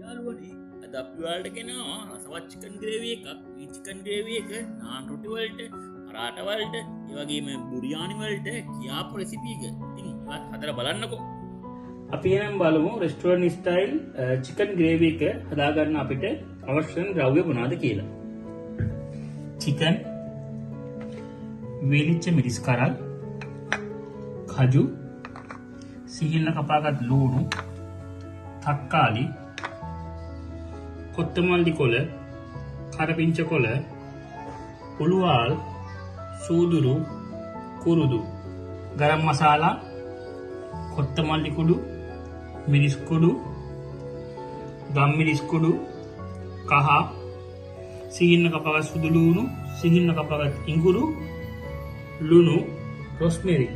යාළුවනේ අද අපි ඔයාලට ගෙනාවා රසවත් චිකන් ග්‍රේවි එකක්. මේ චිකන් ග්‍රේවි එක නාන් රොටි වලට, පරාටා වලට, ඒ වගේම බුරියානි වලට කියාපු රෙසිපි එක. ඉතින් ඔයාලා හදලා බලන්නකෝ. අපි එහෙනම් බලමු රෙස්ටුරන්ට් ස්ටයිල් චිකන් ග්‍රේවි එක හදාගන්න අපිට අවශ්‍ය වෙන ද්‍රව්‍ය මොනවාද කියලා. චිකන්, වේලිච්ච මිරිස් කරල්, කජු, සිහිල්ල කපාගත් ලුණු, තක්කාලි, කොත්තමල්ලි කොළ, කරපිංච කොළ, උළුවාල්, සූදුරු, කුරුදු, ගරම් මසාලා, කොත්තමල්ලි කුඩු, මිරිස් කුඩු, ගම් මිරිස් කුඩු, කහ, සිහින්න කපාගත් සුදු ලුණු, සිහින්න කපාගත් ඉඟුරු, ලුණු, රොස්මෙරි